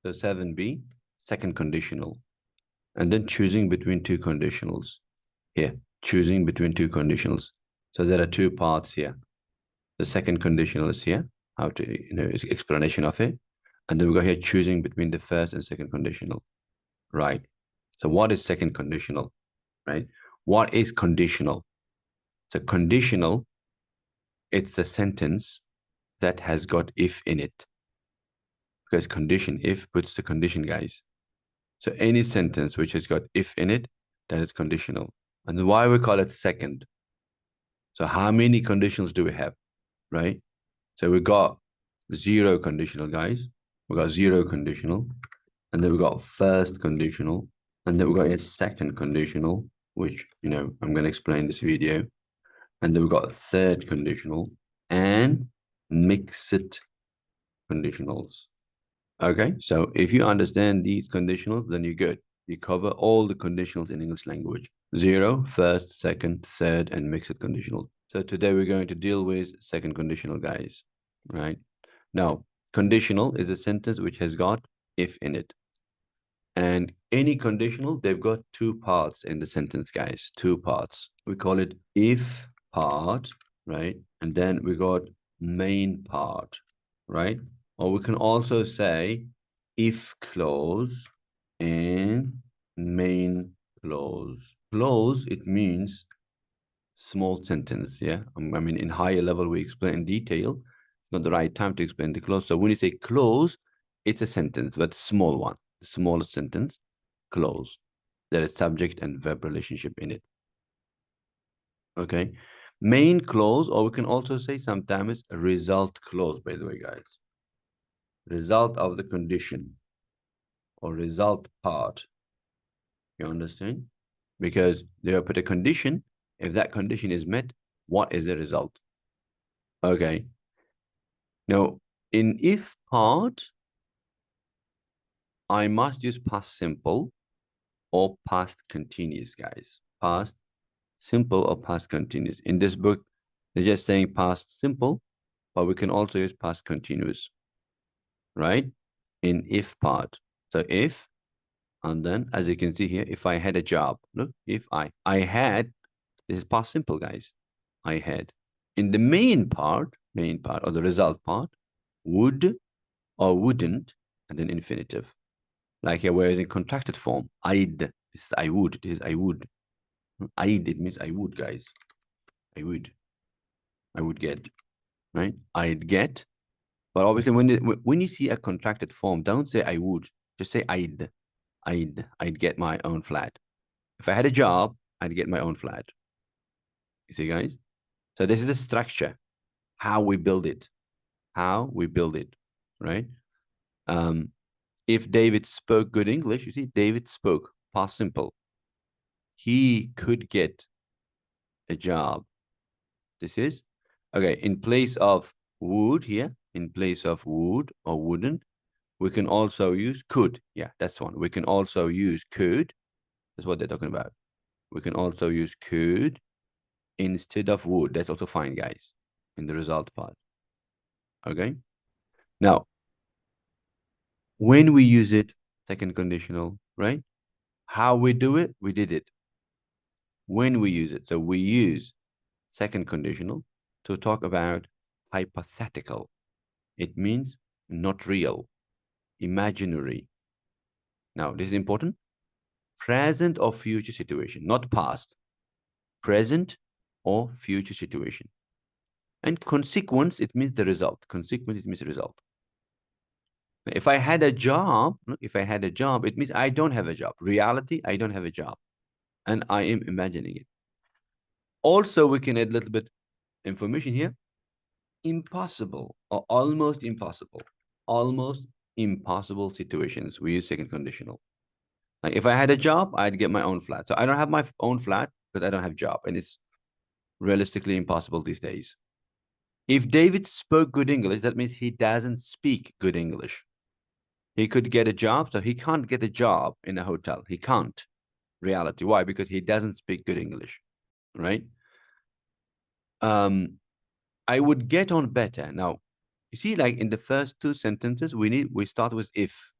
So 7b, second conditional. And then choosing between two conditionals. Here, choosing between two conditionals. So there are two parts here. The second conditional is here, how to, is explanation of it. And then we go here, choosing between the first and second conditional. Right. So what is second conditional? Right. What is conditional? So conditional, it's a sentence that has got if in it. Because condition, if puts the condition, guys. So any sentence which has got if in it, that is conditional. And why we call it second? So how many conditionals do we have, right? So we got zero conditional, guys. We got zero conditional. And then we got first conditional. And then we got a second conditional, which, I'm going to explain this video. And then we got third conditional and mixed conditionals. Okay, so if you understand these conditionals, then you're good. You cover all the conditionals in English language. Zero, first, second, third, and mixed conditional. So today we're going to deal with second conditional, guys. Right? Now, conditional is a sentence which has got if in it. And any conditional, they've got two parts in the sentence, guys. Two parts. We call it if part, right? And then we got main part, right? Or we can also say if clause and main clause. Clause, it means small sentence, yeah? I mean, in higher level, we explain in detail. It's not the right time to explain the clause. So when you say clause, it's a sentence, but small one. The smallest sentence, clause. There is subject and verb relationship in it. Okay. Main clause, or we can also say sometimes a result clause, by the way, guys. Result of the condition or result part. You understand? Because they put a condition. If that condition is met, what is the result? Okay. Now, in if part, I must use past simple or past continuous, guys. Past simple or past continuous. In this book, they're just saying past simple, but we can also use past continuous, right? In if part. So if, and then as you can see here, if I had a job, look, if I had, this is past simple, guys. I had. In the main part or the result part, would or wouldn't, and then infinitive. Like here, whereas in contracted form, I'd, this is I would, this is I would. I'd, it means I would, guys. I would get, right? I'd get. But obviously, when you see a contracted form, don't say I would, just say I'd get my own flat. If I had a job, I'd get my own flat. You see, guys? So this is a structure, how we build it, right? If David spoke good English, you see, David spoke, past simple. He could get a job. This is, okay, in place of would here, in place of would or wouldn't, we can also use could. Yeah, that's one. We can also use could. That's what they're talking about. We can also use could instead of would. That's also fine, guys, in the result part. Okay. Now, when we use it, second conditional, right? How we do it, we did it. When we use it, so we use second conditional to talk about hypothetical. It means not real, imaginary. Now, this is important. Present or future situation, not past. Present or future situation. And consequence, it means the result. Consequence, it means the result. If I had a job, it means I don't have a job. Reality, I don't have a job. And I am imagining it. Also, we can add a little bit information here. Impossible or almost impossible. Almost impossible situations. We use second conditional. Like if I had a job, I'd get my own flat. So I don't have my own flat because I don't have a job. And it's realistically impossible these days. If David spoke good English, that means he doesn't speak good English. He could get a job, so he can't get a job in a hotel. He can't. Reality. Why? Because he doesn't speak good English, right? I would get on better. Now, you see, like in the first two sentences, we start with if.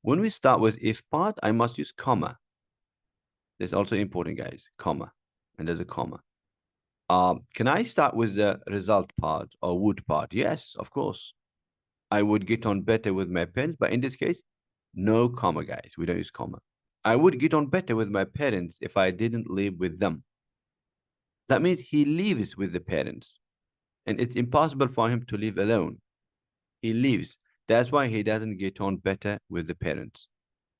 When we start with if part, I must use comma. This is also important, guys, comma. And there's a comma. Can I start with the result part or would part? Yes, of course. I would get on better with my parents, but in this case, no comma, guys. We don't use comma. I would get on better with my parents if I didn't live with them. That means he lives with the parents, and it's impossible for him to live alone. He lives. That's why he doesn't get on better with the parents.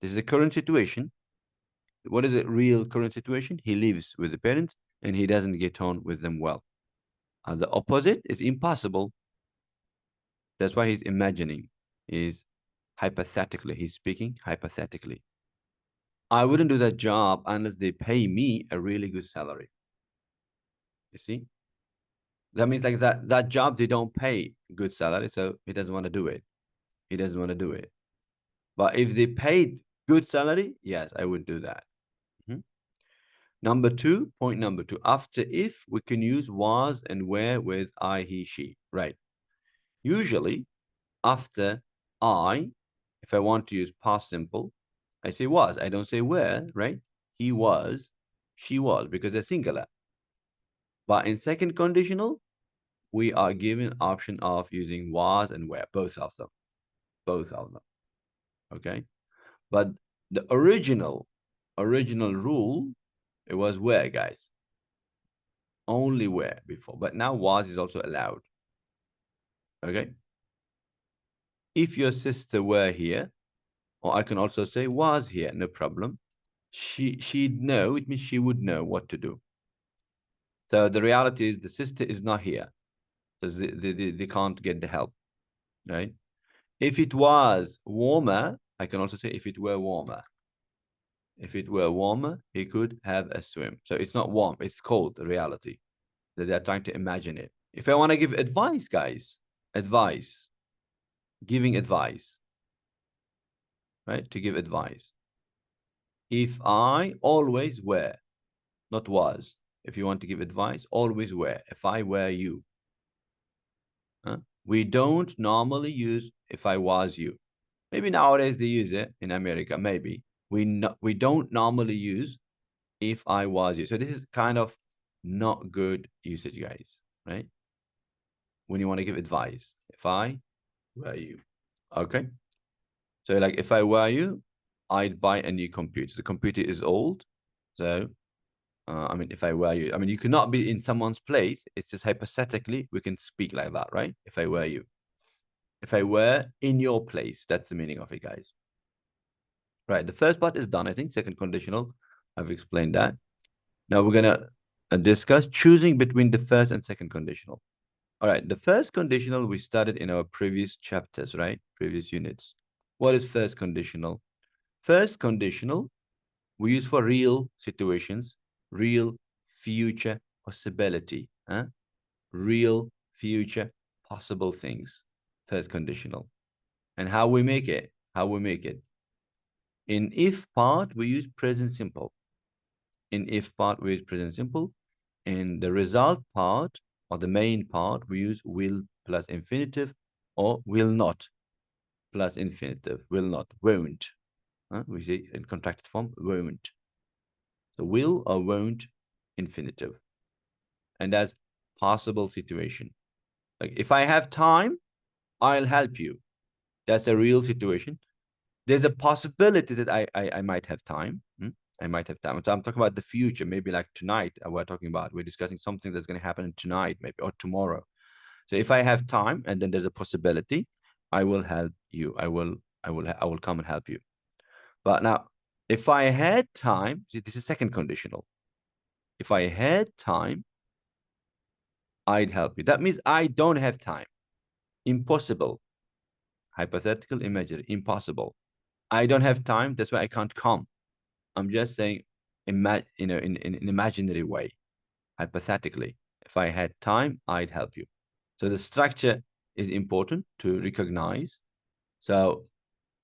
This is a current situation. What is a real current situation? He lives with the parents and he doesn't get on with them well. And the opposite is impossible. That's why he's imagining. He's hypothetically. He's speaking hypothetically. I wouldn't do that job unless they pay me a really good salary. You see? That means like that job, they don't pay good salary, so he doesn't want to do it. He doesn't want to do it. But if they paid good salary, yes, I would do that. Number two, point number two. After if, we can use was and were with I, he, she. Right. Usually, after I, if I want to use past simple, I say was. I don't say were, right? He was, she was, because they're singular. But in second conditional, we are given option of using was and were, both of them. Both of them. Okay? But the original rule, it was were, guys. Only were before, but now was is also allowed. Okay? If your sister were here, or I can also say was here, no problem. She'd know, it means she would know what to do. So the reality is the sister is not here. So they can't get the help, right? If it was warmer, I can also say if it were warmer. If it were warmer, he could have a swim. So it's not warm, it's cold, the reality. They're trying to imagine it. If I want to give advice, guys, advice, giving advice, right? To give advice. If I always were, not was. If you want to give advice, always were. If I were you. We don't normally use if I was you. Maybe nowadays they use it in America, maybe. We don't normally use if I was you. So this is kind of not good usage, guys, right? When you want to give advice, if I were you. Okay. So like if I were you, I'd buy a new computer. The computer is old. So, I mean, if I were you, I mean, you cannot be in someone's place. It's just hypothetically, we can speak like that, right? If I were you. If I were in your place, that's the meaning of it, guys. Right. The first part is done, I think. Second conditional, I've explained that. Now we're going to discuss choosing between the first and second conditional. All right. The first conditional we studied in our previous chapters, right? Previous units. What is first conditional? First conditional we use for real situations, real future possibility, real future possible things. First conditional. And how we make it? How we make it? In if part, we use present simple. In if part, we use present simple. In the result part, or the main part, we use will plus infinitive, or will not plus infinitive. Will not, won't. We say in contracted form, won't. So will or won't infinitive. And that's possible situation. Like if I have time, I'll help you. That's a real situation. There's a possibility that I might have time. I might have time. So I'm talking about the future, maybe like tonight. We're discussing something that's going to happen tonight, maybe, or tomorrow. So if I have time and then there's a possibility, I will help you. I will come and help you. But now, if I had time, see, this is second conditional. If I had time, I'd help you. That means I don't have time. Impossible. Hypothetical, imaginary, impossible. I don't have time. That's why I can't come. I'm just saying, in an imaginary way, hypothetically. If I had time, I'd help you. So the structure is important to recognize. So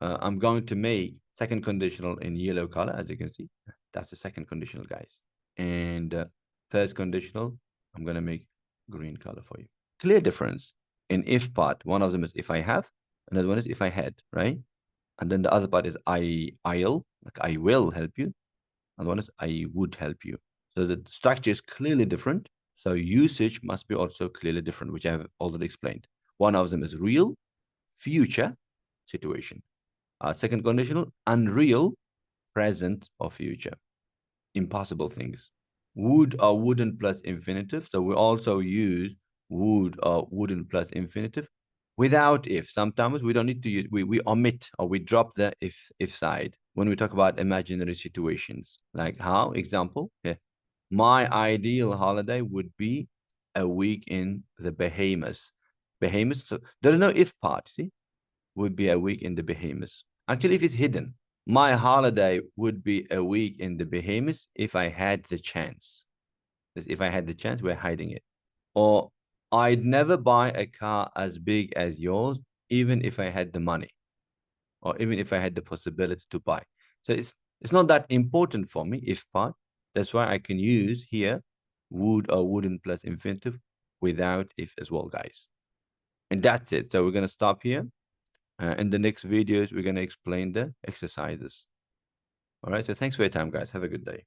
I'm going to make second conditional in yellow color, as you can see. That's the second conditional, guys. And first conditional, I'm going to make green color for you. Clear difference in if part. One of them is if I have, another one is if I had, right? And then the other part is I'll, like I will help you. And one is I would help you. So the structure is clearly different. So usage must be also clearly different, which I have already explained. One of them is real, future situation. Second conditional, unreal, present or future. Impossible things. Would or wouldn't plus infinitive. So we also use would or wouldn't plus infinitive without if. Sometimes we don't need to use, we omit or we drop the if side when we talk about imaginary situations. Like how, example, yeah, my ideal holiday would be a week in the Bahamas. Bahamas, so there's no if part, see? Would be a week in the Bahamas. Actually, if it's hidden, my holiday would be a week in the Bahamas if I had the chance. If I had the chance, we're hiding it. Or I'd never buy a car as big as yours, even if I had the money, or even if I had the possibility to buy. So it's not that important for me, if part. That's why I can use here would or wouldn't plus infinitive without if as well, guys. And that's it. So we're going to stop here. In the next videos, we're going to explain the exercises. All right. So thanks for your time, guys. Have a good day.